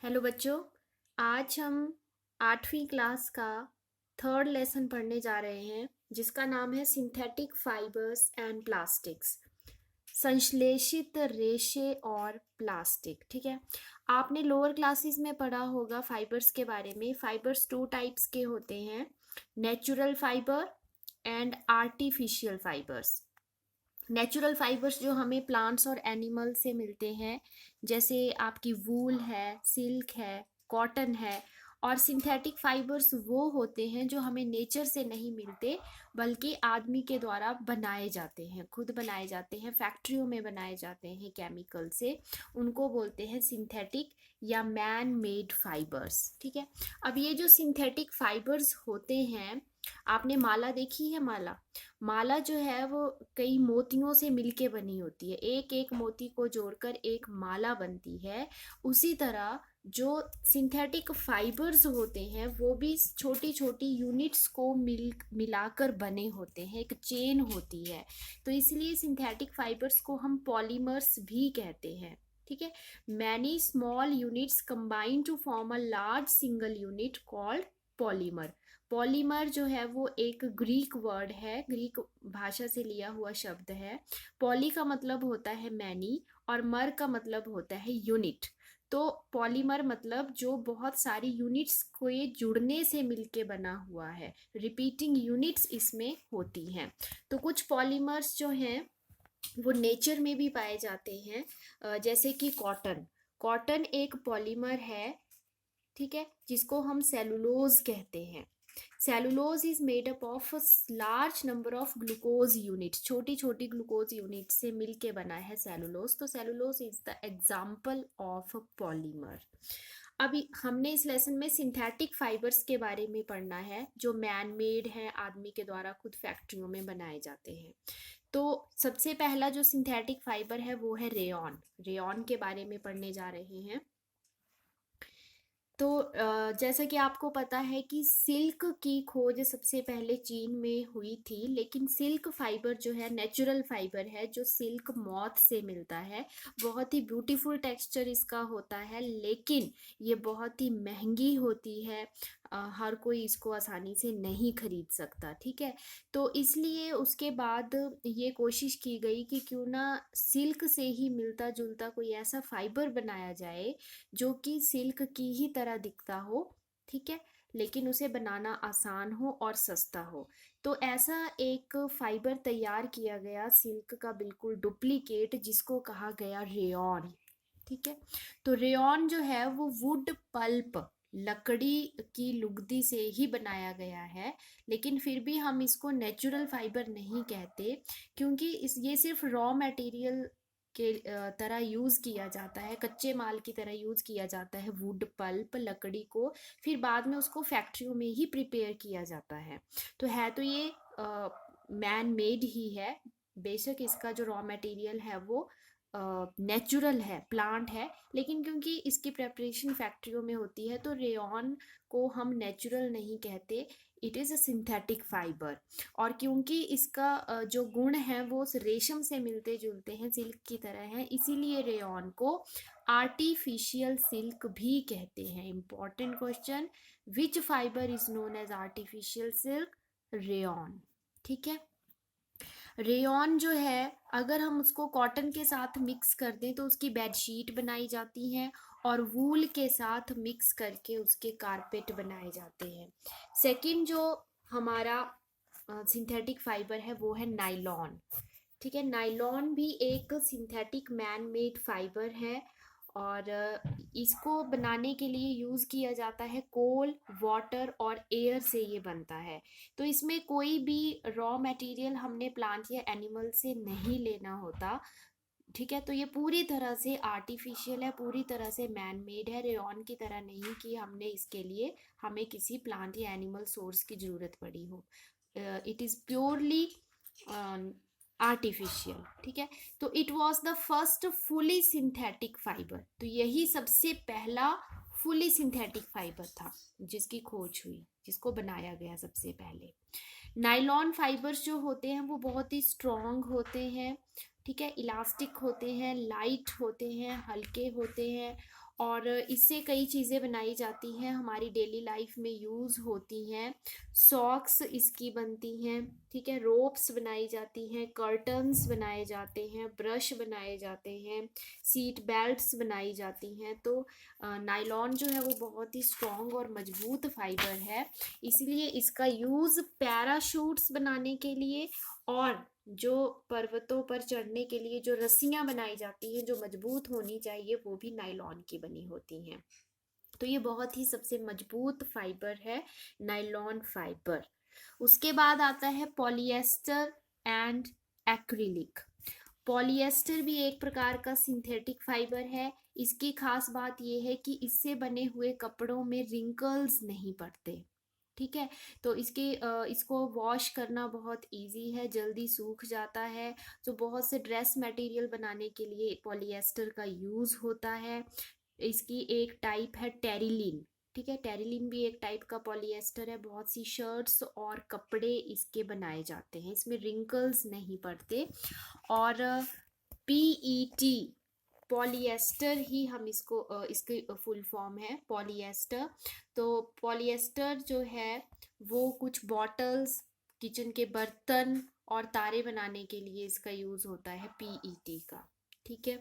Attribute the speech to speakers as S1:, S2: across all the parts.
S1: Hello बच्चों। आज हम 8वीं क्लास का थर्ड लेसन पढ़ने जा रहे हैं जिसका नाम है सिंथेटिक फाइबर्स एंड प्लास्टिक्स। संश्लेषित रेशे और प्लास्टिक। ठीक है, आपने लोअर क्लासेस में पढ़ा होगा फाइबर्स के बारे में। फाइबर्स टू टाइप्स के होते हैं, natural fibre and artificial fibres. Natural fibres जो हमें प्लांट्स और एनिमल से मिलते हैं, जैसे आपकी वूल है, सिल्क है, कॉटन है। और सिंथेटिक फाइबर्स वो होते हैं जो हमें नेचर से नहीं मिलते बल्कि आदमी के द्वारा बनाए जाते हैं, खुद बनाए जाते हैं, फैक्ट्रियों में बनाए जाते हैं केमिकल से। उनको बोलते हैं सिंथेटिक या मैन मेड फाइबर्स। ठीक है, अब ये जो सिंथेटिक फाइबर्स होते हैं, आपने माला देखी है? माला माला जो है वो कई मोतियों से मिलके बनी होती है, एक एक मोती को जोड़कर एक माला बनती है। उसी तरह जो सिंथेटिक फाइबर्स होते हैं वो भी छोटी छोटी यूनिट्स को मिलाकर बने होते हैं, एक चेन होती है। तो इसलिए सिंथेटिक फाइबर्स को हम पॉलीमर्स भी कहते हैं। ठीक है, many small units combine to form a large single unit called polymer. Polymer जो है वो एक ग्रीक वर्ड है, ग्रीक भाषा से लिया हुआ शब्द है। पॉली का मतलब होता है मैनी और मर का मतलब होता है यूनिट। तो पॉलीमर मतलब जो बहुत सारी यूनिट्स को ये जुड़ने से मिलके बना हुआ है, रिपीटिंग यूनिट्स इसमें होती हैं। तो कुछ पॉलीमर्स जो हैं वो नेचर में भी पाए जाते हैं, जैसे कि कॉटन। कॉटन एक पॉलीमर है, ठीक है, जिसको हम सेलुलोज कहते हैं। Cellulose is made up of large number of glucose unit, छोटी छोटी ग्लूकोज यूनिट से मिलके बना है सेलुलोज। तो cellulose is the example of polymer. अभी हमने इस लेसन में सिंथेटिक फाइबर्स के बारे में पढ़ना है जो मैन मेड है, आदमी के द्वारा खुद फैक्ट्रियों में बनाए जाते हैं। तो सबसे पहला जो सिंथेटिक फाइबर है वो है रेयॉन। रेयॉन के बारे में पढ़ने जा रहे हैं। तो जैसा कि आपको पता है कि सिल्क की खोज सबसे पहले चीन में हुई थी, लेकिन सिल्क फाइबर जो है नेचुरल फाइबर है जो सिल्क मॉथ से मिलता है। बहुत ही ब्यूटीफुल टेक्सचर इसका होता है, लेकिन ये बहुत ही महंगी होती है। हर कोई इसको आसानी से नहीं खरीद सकता। ठीक है, तो इसलिए उसके बाद ये कोशिश की गई कि क्यों ना सिल्क से ही मिलता जुलता कोई ऐसा फाइबर बनाया जाए जो कि सिल्क की ही तरह दिखता हो। ठीक है, लेकिन उसे बनाना आसान हो और सस्ता हो। तो ऐसा एक फाइबर तैयार किया गया सिल्क का बिल्कुल डुप्लीकेट, जिसको कहा गया रेयॉन। ठीक है, तो रेयॉन जो है वो वुड पल्प, लकड़ी की लुगदी से ही बनाया गया है। लेकिन फिर भी हम इसको नेचुरल फाइबर नहीं कहते, क्योंकि ये सिर्फ रॉ मटेरियल के तरह यूज किया जाता है, कच्चे माल की तरह यूज किया जाता है वुड पल्प, लकड़ी को। फिर बाद में उसको फैक्ट्रियों में ही प्रिपेयर किया जाता है। तो है तो ये मैन मेड ही है। बेशक इसका जो रॉ मटेरियल है वो नेचुरल है, प्लांट है, लेकिन क्योंकि इसकी प्रेपरेशन फैक्ट्रियों में होती है तो रेयॉन को हम नेचुरल नहीं कहते, it is a synthetic fibre. और क्योंकि इसका जो गुण है वो उस रेशम से मिलते जुलते हैं, सिल्क की तरह है, इसीलिए रेयॉन को आर्टिफिशियल सिल्क भी कहते हैं। Important question, which fibre is known as artificial silk? Rayon. ठीक है, रेयॉन जो है अगर हम उसको कॉटन के साथ मिक्स कर दें तो उसकी बेडशीट बनाई जाती हैं, और वूल के साथ मिक्स करके उसके कारपेट बनाए जाते हैं। सेकंड जो हमारा सिंथेटिक फाइबर है वो है नाइलॉन। ठीक है, नाइलॉन भी एक सिंथेटिक मैन मेड फाइबर है, और इसको बनाने के लिए यूज़ किया जाता है कोल, वाटर और एयर से ये बनता है। तो इसमें कोई भी रॉ मटेरियल हमने प्लांट या एनिमल से नहीं लेना होता। ठीक है, तो ये पूरी तरह से आर्टिफिशियल है, पूरी तरह से मैन मेड है, रेयॉन की तरह नहीं कि हमने इसके लिए हमें किसी प्लांट या एनिमल सोर्स की ज़रूरत पड़ी हो। It is purely artificial. ठीक है, तो it was the first fully synthetic fibre. तो यही सबसे पहला फुली सिंथेटिक फाइबर था जिसकी खोज हुई, जिसको बनाया गया सबसे पहले। नाइलॉन फाइबर्स जो होते हैं वो बहुत ही स्ट्रॉन्ग होते हैं। ठीक है, इलास्टिक होते हैं, लाइट होते हैं, हल्के होते हैं, और इससे कई चीज़ें बनाई जाती हैं, हमारी डेली लाइफ में यूज़ होती हैं। सॉक्स इसकी बनती हैं, ठीक है, रोप्स बनाई जाती हैं, कर्टन्स बनाए जाते हैं, ब्रश बनाए जाते हैं, सीट बेल्ट्स बनाई जाती हैं। तो नायलॉन जो है वो बहुत ही स्ट्रॉन्ग और मजबूत फाइबर है, इसलिए इसका यूज़ पैराशूट्स बनाने के लिए और जो पर्वतों पर चढ़ने के लिए जो रस्सियां बनाई जाती हैं जो मजबूत होनी चाहिए, वो भी नायलॉन की बनी होती हैं। तो ये बहुत ही सबसे मजबूत फाइबर है, नायलॉन फाइबर। उसके बाद आता है पॉलिएस्टर एंड एक्रिलिक। पॉलिएस्टर भी एक प्रकार का सिंथेटिक फाइबर है। इसकी खास बात यह है कि इससे बने हुए कपड़ों में रिंकल्स नहीं पड़ते, ठीक है। तो इसको वॉश करना बहुत इजी है, जल्दी सूख जाता है। तो बहुत से ड्रेस मटेरियल बनाने के लिए पॉलिएस्टर का यूज़ होता है। इसकी एक टाइप है टेरिलिन, ठीक है, टेरिलिन भी एक टाइप का पॉलिएस्टर है। बहुत सी शर्ट्स और कपड़े इसके बनाए जाते हैं, इसमें रिंकल्स नहीं पड़ते। और पीईटी, पॉलिएस्टर ही हम इसको इसकी फुल फॉर्म है पॉलिएस्टर। तो पॉलिएस्टर जो है वो कुछ बॉटल्स, किचन के बर्तन और तारे बनाने के लिए इसका यूज़ होता है, पीईटी का, ठीक है।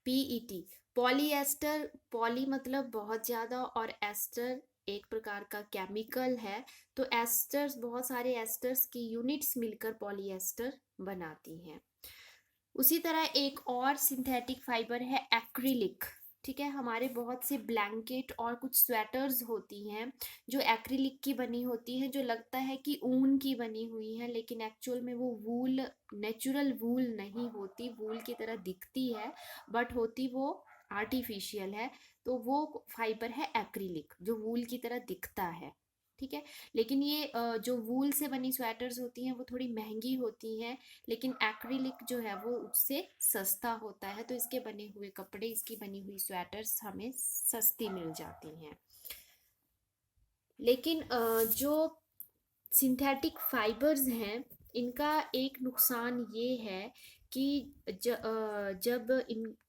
S1: पीईटी, पॉलीएस्टर, पॉली मतलब बहुत ज़्यादा और एस्टर एक प्रकार का केमिकल है। तो एस्टर्स, बहुत सारे एस्टर्स की यूनिट्स मिलकर पॉलीएस्टर बनाती हैं। उसी तरह एक और सिंथेटिक फाइबर है एक्रिलिक, ठीक है। हमारे बहुत से ब्लैंकेट और कुछ स्वेटर्स होती हैं जो एक्रिलिक की बनी होती हैं, जो लगता है कि ऊन की बनी हुई है, लेकिन एक्चुअल में वो वूल, नेचुरल वूल नहीं होती, वूल की तरह दिखती है बट होती वो आर्टिफिशियल है। तो वो फाइबर है एक्रिलिक, जो वूल की तरह दिखता है, ठीक है। लेकिन ये जो वूल से बनी स्वेटर्स होती हैं वो थोड़ी महंगी होती हैं, लेकिन एक्रिलिक जो है वो उससे सस्ता होता है। तो इसके बने हुए कपड़े, इसकी बनी हुई स्वेटर्स हमें सस्ती मिल जाती हैं। लेकिन जो सिंथेटिक फाइबर्स हैं, इनका एक नुकसान ये है कि जब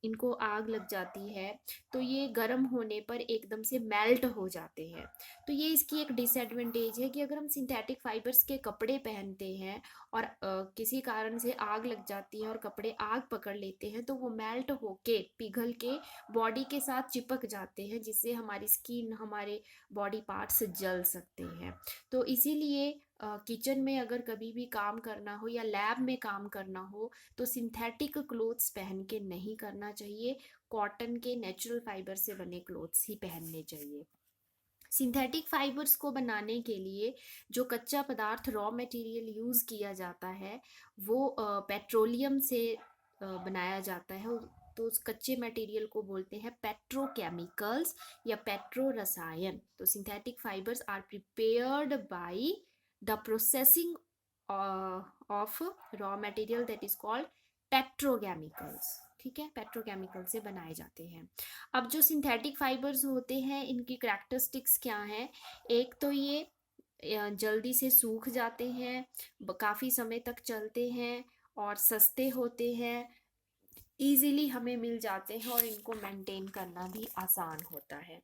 S1: इनको आग लग जाती है तो ये गर्म होने पर एकदम से मेल्ट हो जाते हैं। तो ये इसकी एक डिसएडवांटेज है कि अगर हम सिंथेटिक फाइबर्स के कपड़े पहनते हैं और किसी कारण से आग लग जाती है और कपड़े आग पकड़ लेते हैं, तो वो मेल्ट होके, पिघल के बॉडी के साथ चिपक जाते हैं, जिससे हमारी स्किन, हमारे बॉडी पार्ट्स जल सकते हैं। तो इसीलिए किचन में अगर कभी भी काम करना हो या लैब में काम करना हो तो सिंथेटिक क्लोथ्स पहन के नहीं करना चाहिए, कॉटन के नेचुरल फाइबर से बने क्लोथ्स ही पहनने चाहिए। सिंथेटिक फाइबर्स को बनाने के लिए जो कच्चा पदार्थ, रॉ मटेरियल यूज़ किया जाता है वो पेट्रोलियम से बनाया जाता है। तो उस कच्चे मटेरियल को बोलते हैं पेट्रोकेमिकल्स या पेट्रो रसायन। तो synthetic fibres are prepared by the processing of raw material that is called petrochemicals, ठीक है, पेट्रोकेमिकल से बनाए जाते हैं। अब जो सिंथेटिक फाइबर्स होते हैं, इनकी करैक्टरिस्टिक्स क्या हैं? एक तो ये जल्दी से सूख जाते हैं, काफ़ी समय तक चलते हैं और सस्ते होते हैं, इजीली हमें मिल जाते हैं और इनको मेंटेन करना भी आसान होता है।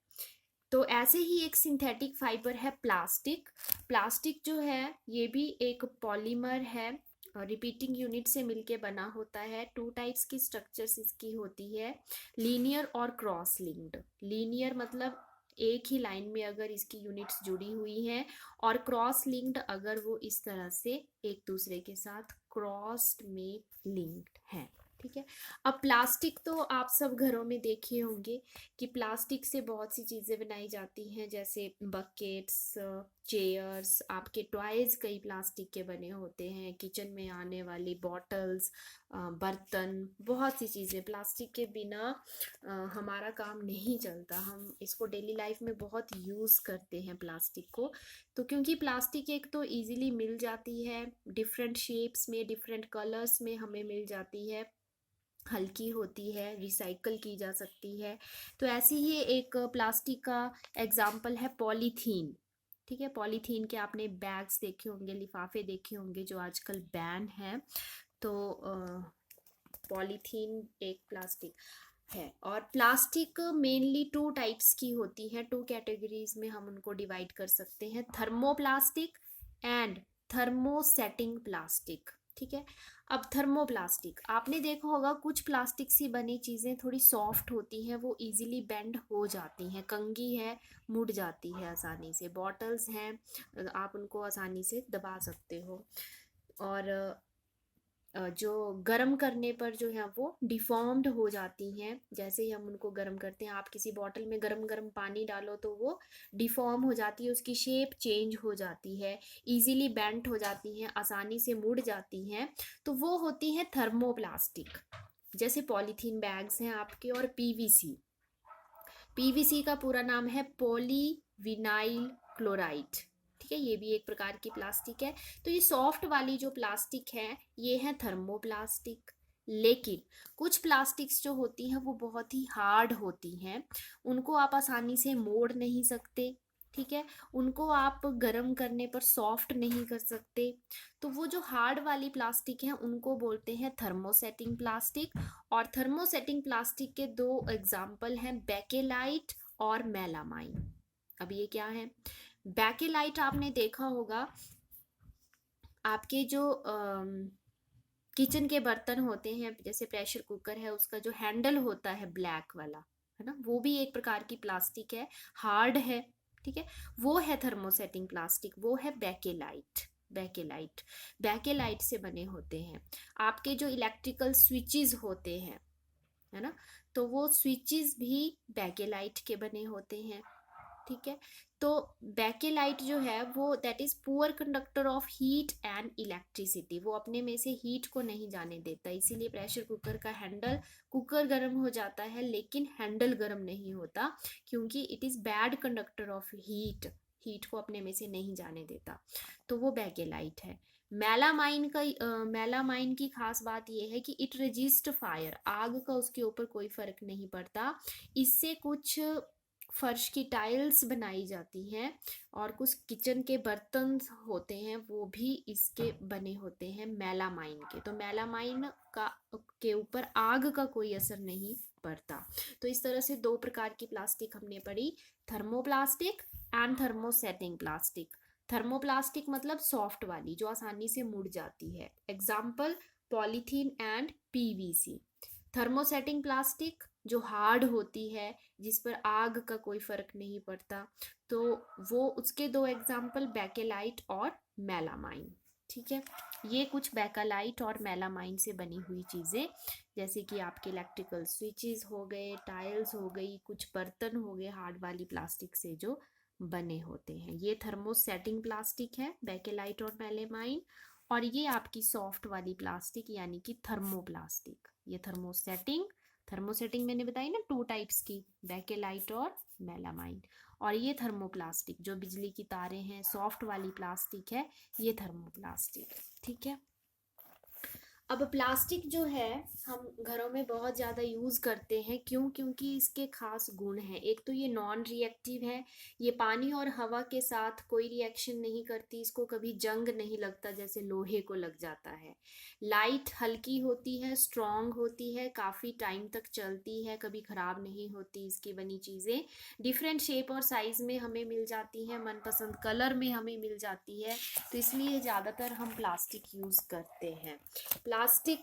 S1: तो ऐसे ही एक सिंथेटिक फाइबर है प्लास्टिक। प्लास्टिक जो है ये भी एक पॉलीमर है, रिपीटिंग यूनिट से मिलके बना होता है। टू टाइप्स की स्ट्रक्चर्स इसकी होती है, लीनियर और क्रॉस लिंक्ड। लीनियर मतलब एक ही लाइन में अगर इसकी यूनिट्स जुड़ी हुई हैं, और क्रॉस लिंक्ड अगर वो इस तरह से एक दूसरे के साथ क्रॉस्ड में लिंक्ड हैं, ठीक है। अब प्लास्टिक तो आप सब घरों में देखे होंगे कि प्लास्टिक से बहुत सी चीज़ें बनाई जाती हैं, जैसे बकेट्स, चेयर्स, आपके टॉयज कई प्लास्टिक के बने होते हैं, किचन में आने वाली बॉटल्स, बर्तन, बहुत सी चीज़ें प्लास्टिक के बिना हमारा काम नहीं चलता। हम इसको डेली लाइफ में बहुत यूज़ करते हैं प्लास्टिक को। तो क्योंकि प्लास्टिक एक तो इजीली मिल जाती है, डिफरेंट शेप्स में, डिफरेंट कलर्स में हमें मिल जाती है, हल्की होती है, रिसाइकल की जा सकती है। तो ऐसी ही एक प्लास्टिक का एग्जाम्पल है पॉलीथीन, ठीक है। पॉलीथीन के आपने बैग्स देखे होंगे, लिफाफे देखे होंगे जो आजकल बैन है। तो पॉलीथीन एक प्लास्टिक। है। और प्लास्टिक मेनली टू टाइप्स की होती है, टू कैटेगरीज में हम उनको डिवाइड कर सकते हैं, थर्मोप्लास्टिक एंड थर्मोसेटिंग प्लास्टिक। ठीक है। अब थर्मोप्लास्टिक आपने देखा होगा, कुछ प्लास्टिक से बनी चीज़ें थोड़ी सॉफ्ट होती हैं, वो इजीली बेंड हो जाती हैं, कंघी है मुड़ जाती है आसानी से, बॉटल्स हैं आप उनको आसानी से दबा सकते हो। और जो गर्म करने पर जो है वो डिफॉर्म्ड हो जाती हैं, जैसे ही हम उनको गर्म करते हैं, आप किसी बॉटल में गरम गरम पानी डालो तो वो डिफॉर्म हो जाती है, उसकी शेप चेंज हो जाती है, इजीली बेंट हो जाती हैं, आसानी से मुड़ जाती हैं, तो वो होती हैं थर्मोप्लास्टिक। जैसे पॉलीथीन बैग्स हैं आपके, और पीवीसी। पीवीसी का पूरा नाम है पॉली विनाइल क्लोराइड। ठीक है, ये भी एक प्रकार की प्लास्टिक है। तो ये सॉफ्ट वाली जो प्लास्टिक है ये है थर्मोप्लास्टिक। लेकिन कुछ प्लास्टिक्स जो होती हैं वो बहुत ही हार्ड होती हैं, उनको आप आसानी से मोड़ नहीं सकते। ठीक है, उनको आप गर्म करने पर सॉफ्ट नहीं कर सकते। तो वो जो हार्ड वाली प्लास्टिक है उनको बोलते हैं थर्मोसेटिंग प्लास्टिक। और थर्मोसेटिंग प्लास्टिक के दो एग्जाम्पल हैं, बेकेलाइट और मेलामाइन। अब ये क्या है? बेकेलाइट आपने देखा होगा, आपके जो किचन के बर्तन होते हैं, जैसे प्रेशर कुकर है, उसका जो हैंडल होता है ब्लैक वाला, है ना, वो भी एक प्रकार की प्लास्टिक है, हार्ड है। ठीक है, वो है थर्मोसेटिंग प्लास्टिक, वो है बेकेलाइट। बेकेलाइट बेकेलाइट से बने होते हैं। आपके जो इलेक्ट्रिकल स्विचेस होते हैं, है ना, तो वो स्विचेस भी बेकेलाइट के बने होते हैं। ठीक है, तो बेकेलाइट जो है वो that is poor conductor of heat and electricity, वो अपने में से हीट को नहीं जाने देता, इसीलिए प्रेशर कुकर का हैंडल, कुकर गर्म हो जाता है लेकिन हैंडल गर्म नहीं होता, क्योंकि it is bad conductor of heat, heat को अपने में से नहीं जाने देता। तो वो बेकेलाइट है। मेलामाइन का मेलामाइन की खास बात यह है कि इट रेजिस्ट फायर, आग का उसके ऊपर कोई फर्क नहीं पड़ता। इससे कुछ फर्श की टाइल्स बनाई जाती हैं, और कुछ किचन के बर्तन होते हैं वो भी इसके बने होते हैं मेलामाइन के। तो मेलामाइन का के ऊपर आग का कोई असर नहीं पड़ता। तो इस तरह से दो प्रकार की प्लास्टिक हमने पढ़ी, thermoplastic and thermosetting plastic. Thermoplastic मतलब सॉफ्ट वाली जो आसानी से मुड़ जाती है, example polythene and PVC. Thermosetting plastic जो हार्ड होती है, जिस पर आग का कोई फर्क नहीं पड़ता, तो वो उसके दो एग्जाम्पल बेकेलाइट और मेलामाइन। ठीक है, ये कुछ बेकेलाइट और मेलामाइन से बनी हुई चीज़ें, जैसे कि आपके इलेक्ट्रिकल स्विचेस हो गए, टाइल्स हो गई, कुछ बर्तन हो गए, हार्ड वाली प्लास्टिक से जो बने होते हैं। ये थर्मोसेटिंग प्लास्टिक है, बेकेलाइट और मेलामाइन। और ये आपकी सॉफ्ट वाली प्लास्टिक यानी कि थर्मोप्लास्टिक। ये थर्मोसेटिंग, थर्मोसेटिंग मैंने बताई ना टू टाइप्स की, बेकेलाइट और मेलामाइन। और ये थर्मोप्लास्टिक जो बिजली की तारें हैं, सॉफ्ट वाली प्लास्टिक है, ये थर्मोप्लास्टिक। ठीक है। अब प्लास्टिक जो है हम घरों में बहुत ज़्यादा यूज़ करते हैं, क्यों? क्योंकि इसके खास गुण हैं। एक तो ये नॉन रिएक्टिव है, ये पानी और हवा के साथ कोई रिएक्शन नहीं करती, इसको कभी जंग नहीं लगता जैसे लोहे को लग जाता है। लाइट, हल्की होती है, स्ट्रॉन्ग होती है, काफ़ी टाइम तक चलती है, कभी ख़राब नहीं होती इसकी बनी चीज़ें। डिफरेंट शेप और साइज़ में हमें मिल जाती हैं, मनपसंद कलर में हमें मिल जाती है, तो इसलिए ज़्यादातर हम प्लास्टिक यूज़ करते हैं। Plastic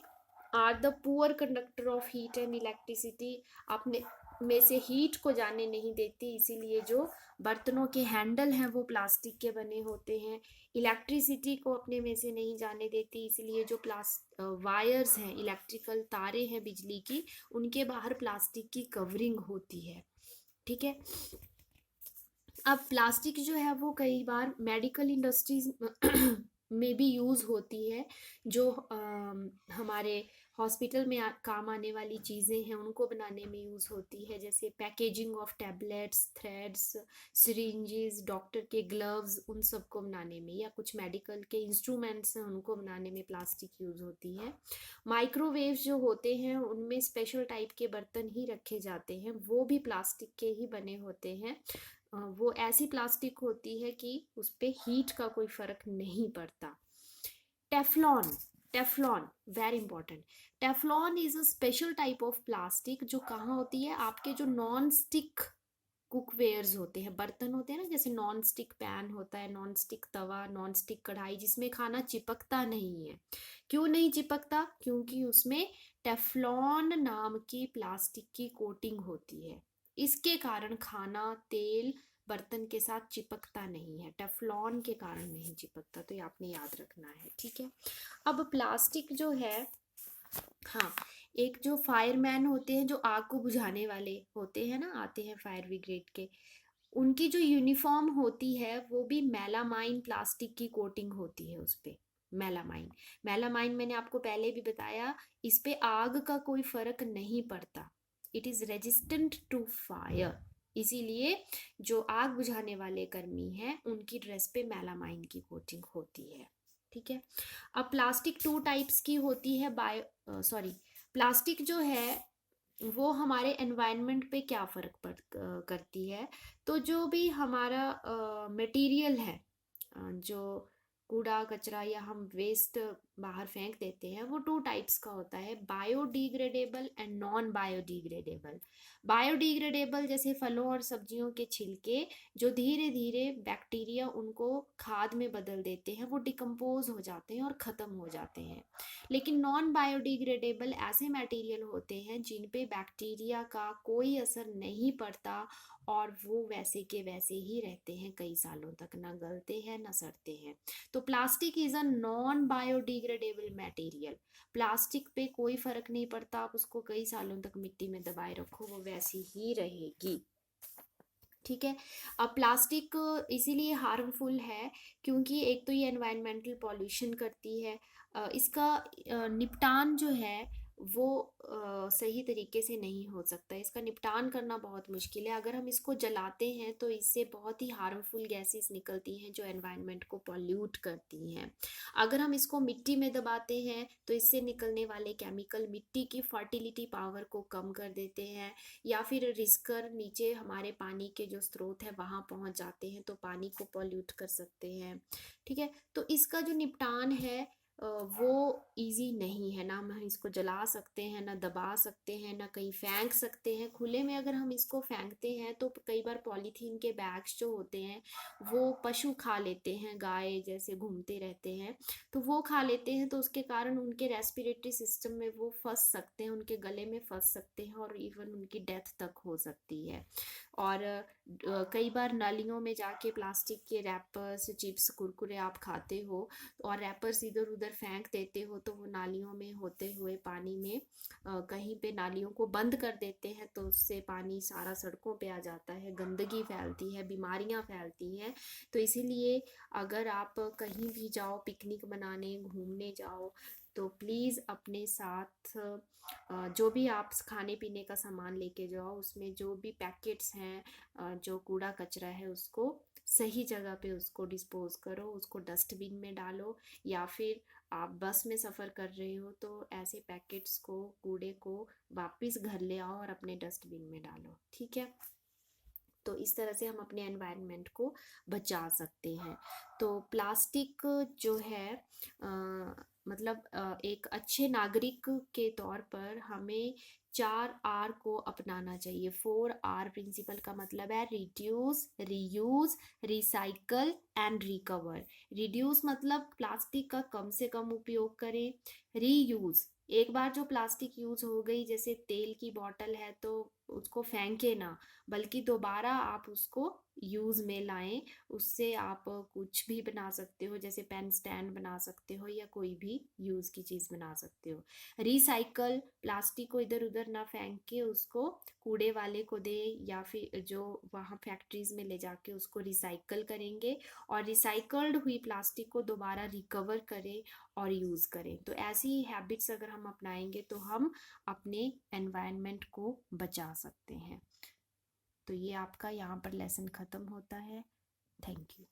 S1: are the poor conductor of heat and electricity, अपने में से हीट को जाने नहीं देती, इसीलिए जो बर्तनों के हैंडल हैं वो प्लास्टिक के बने होते हैं। इलेक्ट्रिसिटी को अपने में से नहीं जाने देती, इसलिए जो वायर्स हैं, इलेक्ट्रिकल तारे हैं बिजली की, उनके बाहर प्लास्टिक की कवरिंग होती है। ठीक है। अब प्लास्टिक जो है वो कई बार मेडिकल इंडस्ट्रीज में भी यूज़ होती है, जो हमारे हॉस्पिटल में काम आने वाली चीज़ें हैं उनको बनाने में यूज़ होती है, जैसे packaging of tablets, threads, syringes, doctor के ग्लव्स, उन सब को बनाने में, या कुछ मेडिकल के इंस्ट्रूमेंट्स हैं उनको बनाने में प्लास्टिक यूज़ होती है। माइक्रोवेव जो होते हैं उनमें स्पेशल टाइप के बर्तन ही रखे जाते हैं, वो भी प्लास्टिक के ही बने होते हैं। वो ऐसी प्लास्टिक होती है कि उस पे हीट का कोई फर्क नहीं पड़ता। Teflon, Teflon, very important. Teflon is a special type of plastic जो कहाँ होती है, आपके जो नॉन स्टिक कुकवेयर्स होते हैं, बर्तन होते हैं ना, जैसे नॉन स्टिक पैन होता है, नॉन स्टिक तवा, नॉन स्टिक कढ़ाई, जिसमें खाना चिपकता नहीं है। क्यों नहीं चिपकता? क्योंकि उसमें टेफ्लॉन नाम की प्लास्टिक की कोटिंग होती है। इसके कारण खाना, तेल बर्तन के साथ चिपकता नहीं है, टेफ्लॉन के कारण नहीं चिपकता। तो ये आपने याद रखना है, ठीक है। अब प्लास्टिक जो है, हाँ, एक जो फायरमैन होते हैं, जो आग को बुझाने वाले होते हैं ना, आते हैं फायर ब्रिगेड के, उनकी जो यूनिफॉर्म होती है वो भी मेलामाइन प्लास्टिक की कोटिंग होती है उस पे। मेलामाइन, मेलामाइन मैंने आपको पहले भी बताया, इस पे आग का कोई फर्क नहीं पड़ता। It is resistant to fire. इसीलिए जो आग बुझाने वाले कर्मी हैं उनकी ड्रेस पे मेलामाइन की कोटिंग होती है, ठीक है। अब प्लास्टिक टू टाइप्स की होती है, बायो सॉरी, प्लास्टिक जो है वो हमारे एनवायरनमेंट पे क्या फर्क करती है। तो जो भी हमारा मटेरियल है, जो कूड़ा कचरा या हम वेस्ट बाहर फेंक देते हैं, वो टू टाइप्स का होता है, biodegradable and non biodegradable. Biodegradable जैसे फलों और सब्जियों के छिलके, जो धीरे धीरे बैक्टीरिया उनको खाद में बदल देते हैं, वो डिकम्पोज हो जाते हैं और ख़त्म हो जाते हैं। लेकिन नॉन बायोडिग्रेडेबल ऐसे मटेरियल होते हैं जिन पे बैक्टीरिया का कोई असर नहीं पड़ता और वो वैसे के वैसे ही रहते हैं कई सालों तक, ना गलते हैं ना सड़ते हैं। तो plastic is a non biodegradable material. Plastic पे कोई फर्क नहीं पड़ता, आप उसको कई सालों तक मिट्टी में दबाए रखो, वो वैसी ही रहेगी, ठीक है। अब प्लास्टिक इसीलिए हार्मफुल है क्योंकि एक तो ये एनवायरमेंटल पॉल्यूशन करती है, इसका निपटान जो है वो सही तरीके से नहीं हो सकता, इसका निपटान करना बहुत मुश्किल है। अगर हम इसको जलाते हैं तो इससे बहुत ही हार्मफुल गैसेस निकलती हैं जो एनवायरनमेंट को पॉल्यूट करती हैं। अगर हम इसको मिट्टी में दबाते हैं तो इससे निकलने वाले केमिकल मिट्टी की फर्टिलिटी पावर को कम कर देते हैं, या फिर रिसकर नीचे हमारे पानी के जो स्रोत है वहां पहुंच जाते हैं तो पानी को पॉल्यूट कर सकते हैं, ठीक है। तो इसका जो निपटान है वो इजी नहीं है, ना हम इसको जला सकते हैं, ना दबा सकते हैं, ना कहीं फेंक सकते हैं। खुले में अगर हम इसको फेंकते हैं तो कई बार पॉलीथीन के बैग्स जो होते हैं वो पशु खा लेते हैं, गाय जैसे घूमते रहते हैं तो वो खा लेते हैं, तो उसके कारण उनके रेस्पिरेटरी सिस्टम में वो फंस सकते हैं, उनके गले में फंस सकते हैं और इवन उनकी डेथ तक हो सकती है। और कई बार नालियों में जाके प्लास्टिक के रैपर्स, चिप्स, कुरकुरे आप खाते हो और रैपर्स इधर उधर फेंक देते हो तो वो नालियों में होते हुए पानी में कहीं पे नालियों को बंद कर देते हैं, तो उससे पानी सारा सड़कों पे आ जाता है, गंदगी फैलती है, बीमारियां फैलती हैं। तो इसीलिए अगर आप कहीं भी जाओ, पिकनिक मनाने घूमने जाओ, तो प्लीज़ अपने साथ जो भी आप खाने पीने का सामान लेके जाओ उसमें जो भी पैकेट्स हैं, जो कूड़ा कचरा है, उसको सही जगह पे उसको डिस्पोज करो, उसको डस्टबिन में डालो, या फिर आप बस में सफ़र कर रहे हो तो ऐसे पैकेट्स को, कूड़े को वापस घर ले आओ और अपने डस्टबिन में डालो, ठीक है। तो इस तरह से हम अपने एनवायरनमेंट को बचा सकते हैं। तो प्लास्टिक जो है मतलब एक अच्छे नागरिक के तौर पर हमें 4R को अपनाना चाहिए। 4R प्रिंसिपल का मतलब है reduce, reuse, recycle and recover. Reduce मतलब प्लास्टिक का कम से कम उपयोग करें। रीयूज, एक बार जो प्लास्टिक यूज हो गई, जैसे तेल की बोतल है तो उसको फेंके ना, बल्कि दोबारा आप उसको यूज में लाएं। उससे आप कुछ भी बना सकते हो, जैसे पेन स्टैंड बना सकते हो या कोई भी यूज की चीज बना सकते हो। रिसाइकल, प्लास्टिक को इधर उधर ना फेंक के उसको कूड़े वाले को दे, या फिर जो वहाँ फैक्ट्रीज में ले जाके उसको रिसाइकल करेंगे और रिसाइकल्ड हुई प्लास्टिक को दोबारा रिकवर करें और यूज करें। तो ऐसी हैबिट्स अगर हम अपनाएंगे तो हम अपने एनवायरनमेंट को बचा सकते हैं। तो ये आपका यहाँ पर लेसन ख़त्म होता है। Thank you.